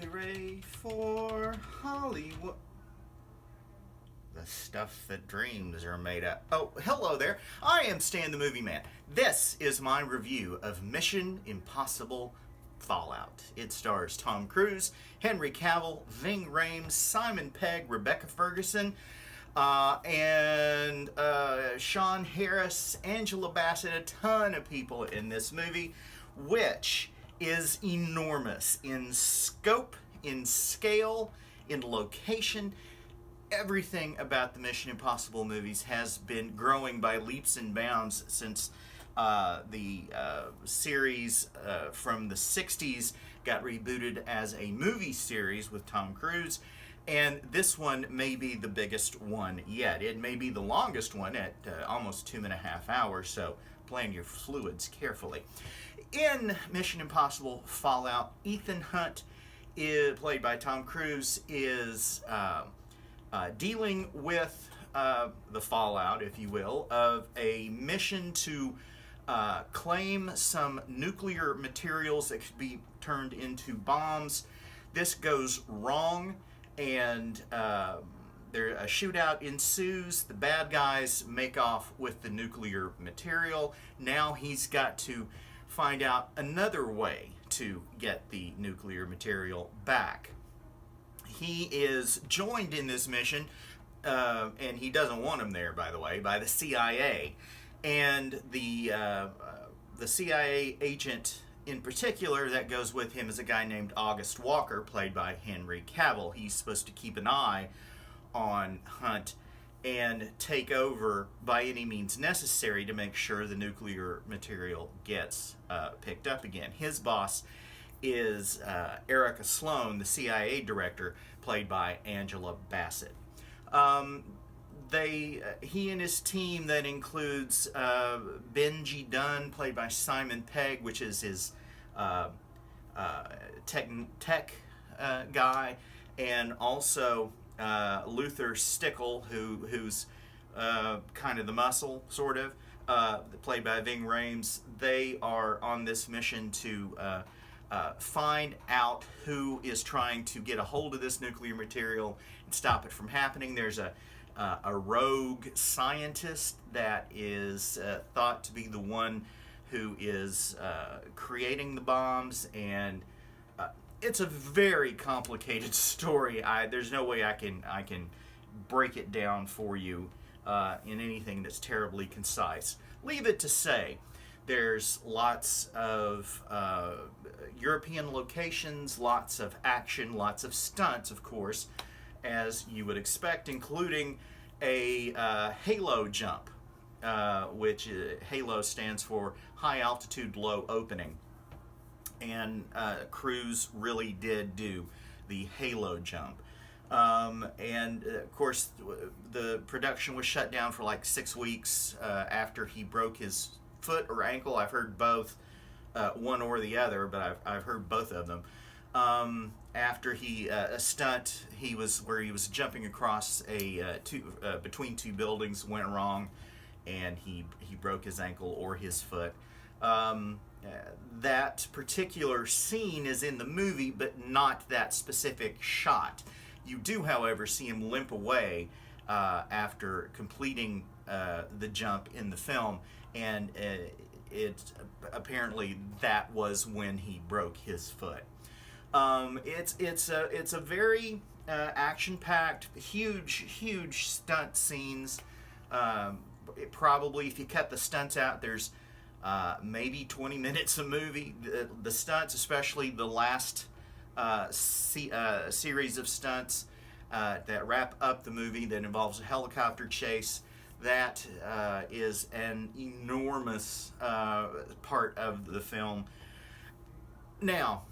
Hooray for Hollywood. The stuff that dreams are made of. Oh, hello there. I am Stan the Movie Man. This is my review of Mission Impossible Fallout. It stars Tom Cruise, Henry Cavill, Ving Rhames, Simon Pegg, Rebecca Ferguson, and Sean Harris, Angela Bassett, a ton of people in this movie, which is enormous in scope, in scale, in location. Everything about the Mission Impossible movies has been growing by leaps and bounds since the series from the 60s got rebooted as a movie series with Tom Cruise. And this one may be the biggest one yet. It may be the longest one at almost 2.5 hours, so plan your fluids carefully. In Mission Impossible Fallout, Ethan Hunt, played by Tom Cruise, is dealing with the fallout, if you will, of a mission to claim some nuclear materials that could be turned into bombs. This goes wrong, and a shootout ensues. The bad guys make off with the nuclear material. Now he's got to find out another way to get the nuclear material back. He is joined in this mission, and he doesn't want him there, by the way, by the CIA. And the CIA agent in particular that goes with him is a guy named August Walker, played by Henry Cavill. He's supposed to keep an eye on Hunt and take over by any means necessary to make sure the nuclear material gets picked up again. His boss is Erica Sloan, the CIA director, played by Angela Bassett. He and his team, that includes Benji Dunn, played by Simon Pegg, which is his tech guy, and also Luther Stickle, who's kind of the muscle, sort of, played by Ving Rhames. They are on this mission to find out who is trying to get a hold of this nuclear material and stop it from happening. There's a rogue scientist that is thought to be the one who is creating the bombs, and it's a very complicated story. There's no way I can break it down for you in anything that's terribly concise. Leave it to say, there's lots of European locations, lots of action, lots of stunts, of course, as you would expect, including a halo jump, which halo stands for high altitude, low opening. And Cruise really did do the halo jump. And of course, the production was shut down for like 6 weeks after he broke his foot or ankle. I've heard both, one or the other, but I've heard both of them. After a stunt he was jumping across between two buildings went wrong, and he broke his ankle or his foot. That particular scene is in the movie, but not that specific shot. You do, however, see him limp away after completing the jump in the film, and apparently that was when he broke his foot. It's a very action-packed, huge stunt scenes. Probably, if you cut the stunts out, there's maybe 20 minutes of movie. The stunts, especially the last series of stunts that wrap up the movie, that involves a helicopter chase, that is an enormous part of the film. Now,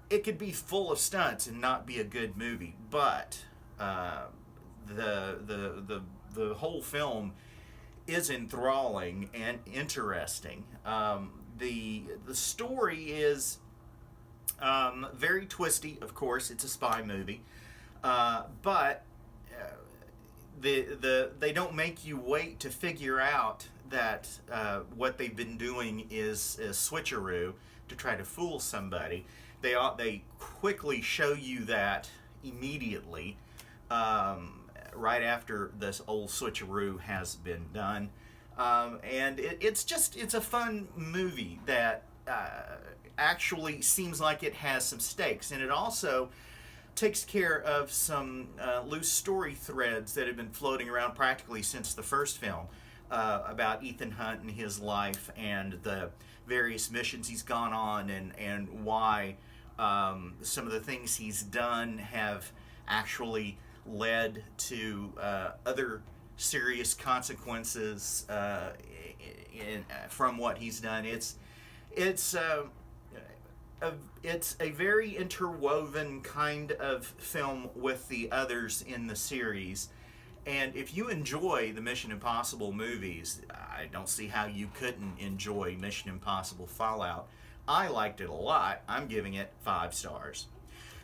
it could be full of stunts and not be a good movie, but the whole film is enthralling and interesting. The story is very twisty, of course. It's a spy movie, but they don't make you wait to figure out that what they've been doing is switcheroo to try to fool somebody. They quickly show you that immediately, right after this old switcheroo has been done. And it's a fun movie that actually seems like it has some stakes, and it also takes care of some loose story threads that have been floating around practically since the first film, about Ethan Hunt and his life and the various missions he's gone on, and why some of the things he's done have actually led to other serious consequences from what he's done. It's a very interwoven kind of film with the others in the series. And if you enjoy the Mission Impossible movies, I don't see how you couldn't enjoy Mission Impossible Fallout. I liked it a lot. I'm giving it 5 stars.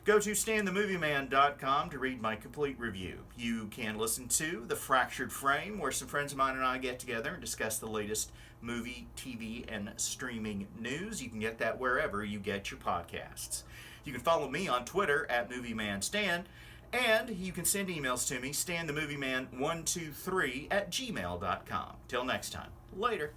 Go to StanTheMovieMan.com to read my complete review. You can listen to The Fractured Frame, where some friends of mine and I get together and discuss the latest movie, TV, and streaming news. You can get that wherever you get your podcasts. You can follow me on Twitter at MovieManStan, and you can send emails to me, StanTheMovieMan123 at gmail.com. Till next time, later.